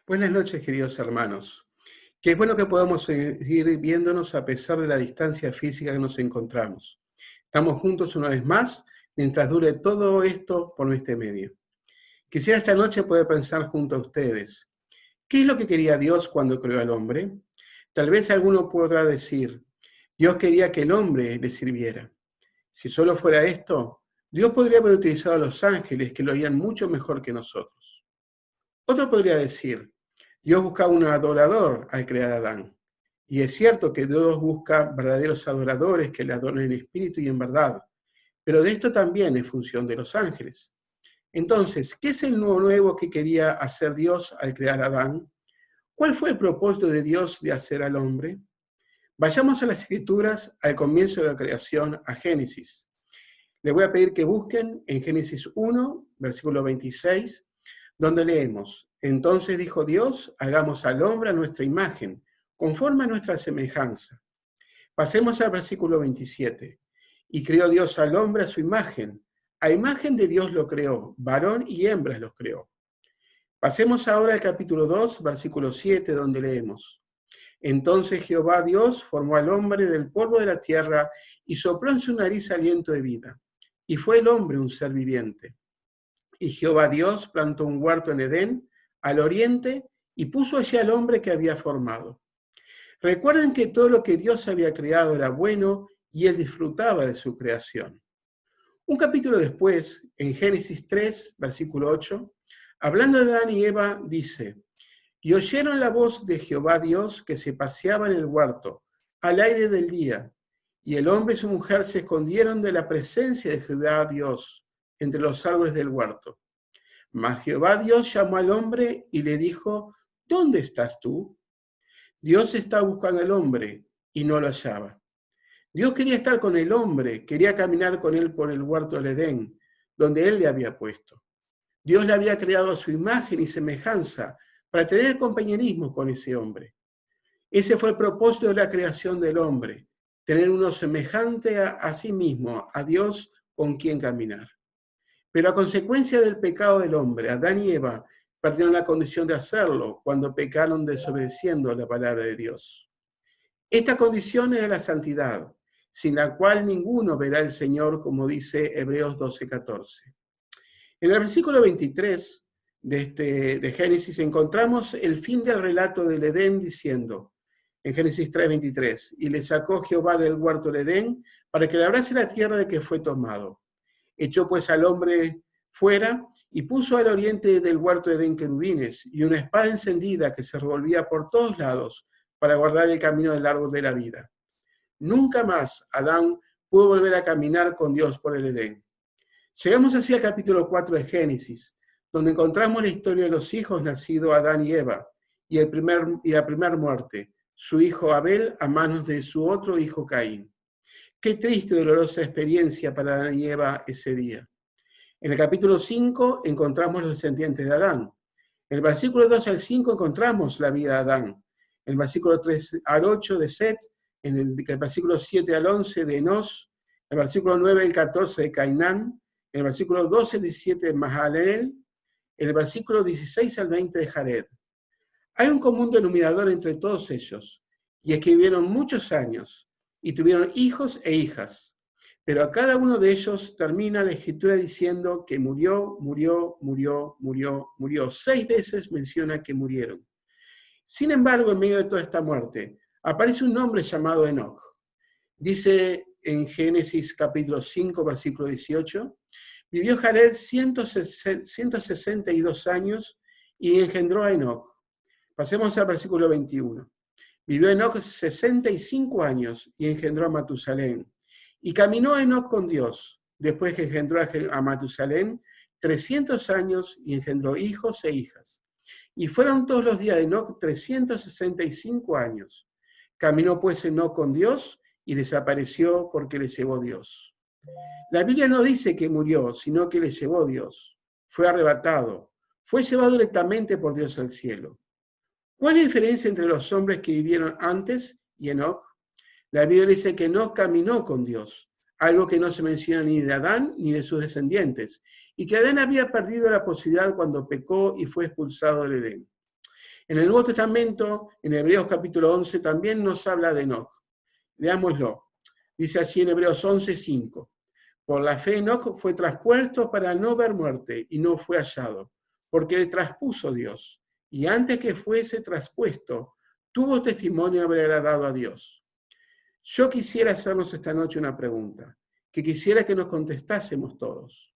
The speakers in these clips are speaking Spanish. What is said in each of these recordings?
Buenas noches, queridos hermanos. Qué bueno que podamos seguir viéndonos a pesar de la distancia física que nos encontramos. Estamos juntos una vez más, mientras dure todo esto por este medio. Quisiera esta noche poder pensar junto a ustedes, ¿qué es lo que quería Dios cuando creó al hombre? Tal vez alguno podrá decir, Dios quería que el hombre le sirviera. Si solo fuera esto, Dios podría haber utilizado a los ángeles que lo harían mucho mejor que nosotros. Otro podría decir, Dios buscaba un adorador al crear a Adán. Y es cierto que Dios busca verdaderos adoradores que le adoren en espíritu y en verdad. Pero de esto también es función de los ángeles. Entonces, ¿qué es el nuevo que quería hacer Dios al crear a Adán? ¿Cuál fue el propósito de Dios de hacer al hombre? Vayamos a las Escrituras, al comienzo de la creación, a Génesis. Les voy a pedir que busquen en Génesis 1, versículo 26, donde leemos, entonces dijo Dios, hagamos al hombre a nuestra imagen, conforme a nuestra semejanza. Pasemos al versículo 27. Y creó Dios al hombre a su imagen. A imagen de Dios lo creó, varón y hembras los creó. Pasemos ahora al capítulo 2, versículo 7, donde leemos, entonces Jehová Dios formó al hombre del polvo de la tierra y sopló en su nariz aliento de vida. Y fue el hombre un ser viviente. Y Jehová Dios plantó un huerto en Edén, al oriente, y puso allí al hombre que había formado. Recuerden que todo lo que Dios había creado era bueno y él disfrutaba de su creación. Un capítulo después, en Génesis 3, versículo 8, hablando de Adán y Eva, dice, y oyeron la voz de Jehová Dios que se paseaba en el huerto, al aire del día, y el hombre y su mujer se escondieron de la presencia de Jehová Dios entre los árboles del huerto. Mas Jehová Dios llamó al hombre y le dijo, ¿dónde estás tú? Dios estaba buscando al hombre y no lo hallaba. Dios quería estar con el hombre, quería caminar con él por el huerto del Edén, donde él le había puesto. Dios le había creado a su imagen y semejanza para tener compañerismo con ese hombre. Ese fue el propósito de la creación del hombre, tener uno semejante a sí mismo, a Dios con quien caminar. Pero a consecuencia del pecado del hombre, Adán y Eva perdieron la condición de hacerlo cuando pecaron desobedeciendo la palabra de Dios. Esta condición era la santidad, sin la cual ninguno verá al Señor, como dice Hebreos 12:14. En el versículo 23 de Génesis encontramos el fin del relato del Edén diciendo, en Génesis 3:23, y le sacó Jehová del huerto del Edén para que labrase la tierra de que fue tomado. Echó pues al hombre fuera y puso al oriente del huerto de Edén querubines y una espada encendida que se revolvía por todos lados para guardar el camino del árbol de la vida. Nunca más Adán pudo volver a caminar con Dios por el Edén. Llegamos así al capítulo 4 de Génesis, donde encontramos la historia de los hijos nacidos Adán y Eva y la primera muerte, su hijo Abel a manos de su otro hijo Caín. Qué triste y dolorosa experiencia para Adán y Eva ese día. En el capítulo 5 encontramos los descendientes de Adán. En el versículo 2 al 5 encontramos la vida de Adán. En el versículo 3 al 8 de Set, en el versículo 7 al 11 de Enos, en el versículo 9 al 14 de Cainán, en el versículo 12 al 17 de Mahalalel, en el versículo 16 al 20 de Jared. Hay un común denominador entre todos ellos, y es que vivieron muchos años y tuvieron hijos e hijas, pero a cada uno de ellos termina la escritura diciendo que murió. 6 veces menciona que murieron. Sin embargo, en medio de toda esta muerte, aparece un hombre llamado Enoc. Dice en Génesis capítulo 5, versículo 18, vivió Jared 162 años y engendró a Enoc. Pasemos al versículo 21. Vivió Enoc 65 años y engendró a Matusalén. Y caminó Enoc con Dios, después que engendró a Matusalén 300 años y engendró hijos e hijas. Y fueron todos los días de Enoc 365 años. Caminó pues Enoc con Dios y desapareció porque le llevó Dios. La Biblia no dice que murió, sino que le llevó Dios. Fue arrebatado. Fue llevado directamente por Dios al cielo. ¿Cuál es la diferencia entre los hombres que vivieron antes y Enoc? La Biblia dice que Enoc caminó con Dios. algo que no se menciona ni de Adán ni de sus descendientes, y que Adán había perdido la posibilidad cuando pecó y fue expulsado del Edén. En el Nuevo Testamento, en Hebreos capítulo 11, también nos habla de Enoc. Leámoslo. Dice así en Hebreos 11:5. Por la fe Enoc fue traspuesto para no ver muerte y no fue hallado, porque le traspuso Dios. Y antes que fuese traspuesto, tuvo testimonio de haber agradado a Dios. Yo quisiera hacernos esta noche una pregunta, que quisiera que nos contestásemos todos.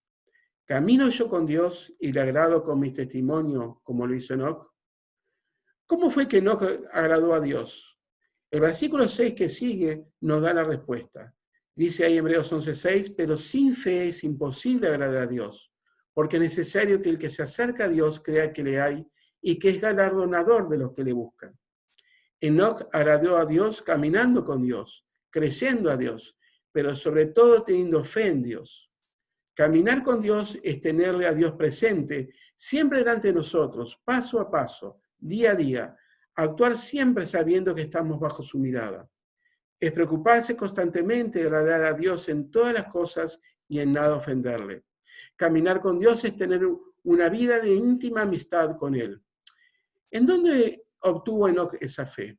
¿Camino yo con Dios y le agrado con mi testimonio como lo hizo Enoc? ¿Cómo fue que Enoc agradó a Dios? El versículo 6 que sigue nos da la respuesta. Dice ahí en Hebreos 11:6, pero sin fe es imposible agradar a Dios, porque es necesario que el que se acerca a Dios crea que le hay y que es galardonador de los que le buscan. Enoc agradó a Dios caminando con Dios, creyendo a Dios, pero sobre todo teniendo fe en Dios. Caminar con Dios es tenerle a Dios presente, siempre delante de nosotros, paso a paso, día a día, actuar siempre sabiendo que estamos bajo su mirada. Es preocuparse constantemente de agradar a Dios en todas las cosas y en nada ofenderle. Caminar con Dios es tener una vida de íntima amistad con Él. ¿En dónde obtuvo Enoc esa fe?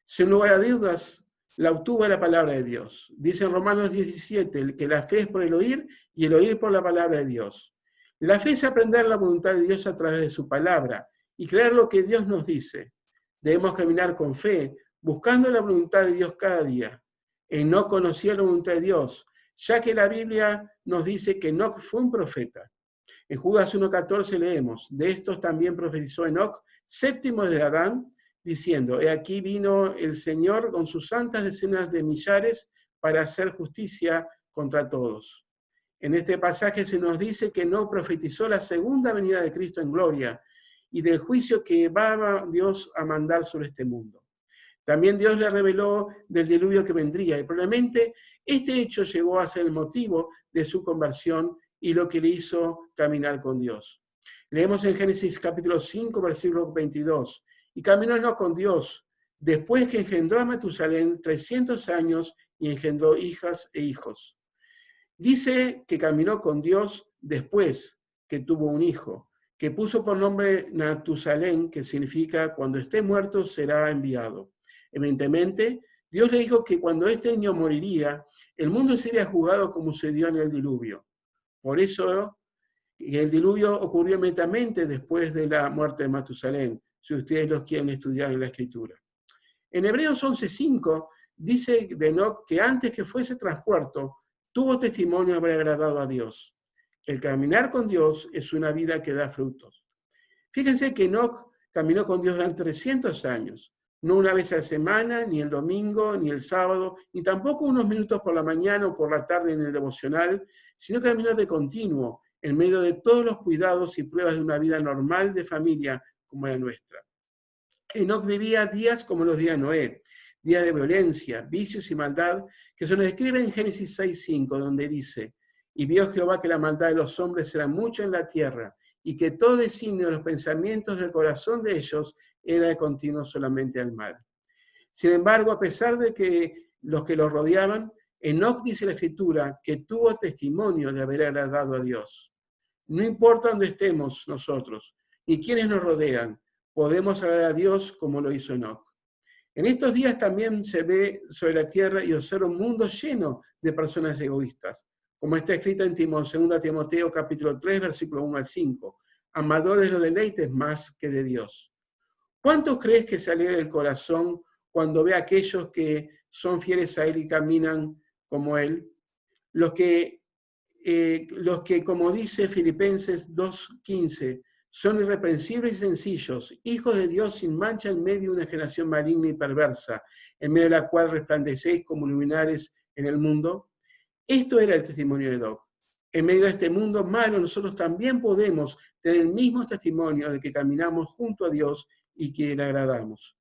Sin lugar a dudas, la obtuvo en la palabra de Dios. Dice en Romanos 17 que la fe es por el oír y el oír por la palabra de Dios. La fe es aprender la voluntad de Dios a través de su palabra y creer lo que Dios nos dice. Debemos caminar con fe, buscando la voluntad de Dios cada día. Enoc conocía la voluntad de Dios, ya que la Biblia nos dice que Enoc fue un profeta. En Judas 1:14 leemos, de estos también profetizó Enoc, séptimo de Adán, diciendo, he aquí vino el Señor con sus santas decenas de millares para hacer justicia contra todos. En este pasaje se nos dice que Enoc profetizó la segunda venida de Cristo en gloria y del juicio que va Dios a mandar sobre este mundo. También Dios le reveló del diluvio que vendría y probablemente este hecho llegó a ser el motivo de su conversión y lo que le hizo caminar con Dios. Leemos en Génesis capítulo 5, versículo 22. Y caminó Enoc con Dios, después que engendró a Matusalén 300 años y engendró hijas e hijos. Dice que caminó con Dios después que tuvo un hijo, que puso por nombre Matusalén, que significa cuando esté muerto será enviado. Evidentemente, Dios le dijo que cuando este niño moriría, el mundo sería juzgado como sucedió en el diluvio. Por eso, el diluvio ocurrió inmediatamente después de la muerte de Matusalén, si ustedes los quieren estudiar en la Escritura. En Hebreos 11:5 dice de Enoc que antes que fuese traspuesto, tuvo testimonio de haber agradado a Dios. El caminar con Dios es una vida que da frutos. Fíjense que Enoc caminó con Dios durante 300 años, no una vez a la semana, ni el domingo, ni el sábado, ni tampoco unos minutos por la mañana o por la tarde en el devocional, sino que caminó de continuo, en medio de todos los cuidados y pruebas de una vida normal de familia como la nuestra. Enoc vivía días como los días de Noé, días de violencia, vicios y maldad, que se nos describe en Génesis 6:5, donde dice, y vio Jehová que la maldad de los hombres era mucho en la tierra, y que todo designio de los pensamientos del corazón de ellos era de continuo solamente al mal. Sin embargo, a pesar de que los que los rodeaban, Enoc dice la Escritura que tuvo testimonio de haber agradado a Dios. No importa dónde estemos nosotros, ni quienes nos rodean, podemos agradar a Dios como lo hizo Enoc. En estos días también se ve sobre la tierra y observa un mundo lleno de personas egoístas, como está escrito en 2 Timoteo capítulo 3, versículo 1 al 5, amadores de los deleites más que de Dios. ¿Cuántos crees que se alegra el corazón cuando ve a aquellos que son fieles a Él y caminan como Él? Los que como dice Filipenses 2:15, son irreprensibles y sencillos, hijos de Dios sin mancha en medio de una generación maligna y perversa, en medio de la cual resplandecéis como luminares en el mundo. Esto era el testimonio de Enoc. En medio de este mundo malo, nosotros también podemos tener el mismo testimonio de que caminamos junto a Dios y que le agradamos.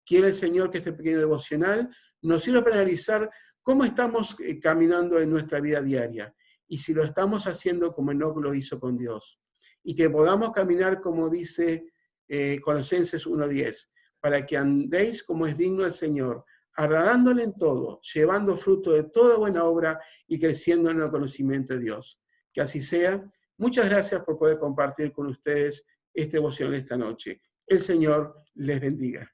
Quiere el Señor que este pequeño devocional nos sirva para analizar cómo estamos caminando en nuestra vida diaria y si lo estamos haciendo como Enoc lo hizo con Dios. Y que podamos caminar como dice Colosenses 1:10, para que andéis como es digno del Señor, agradándole en todo, llevando fruto de toda buena obra y creciendo en el conocimiento de Dios. Que así sea. Muchas gracias por poder compartir con ustedes este devocional esta noche. El Señor les bendiga.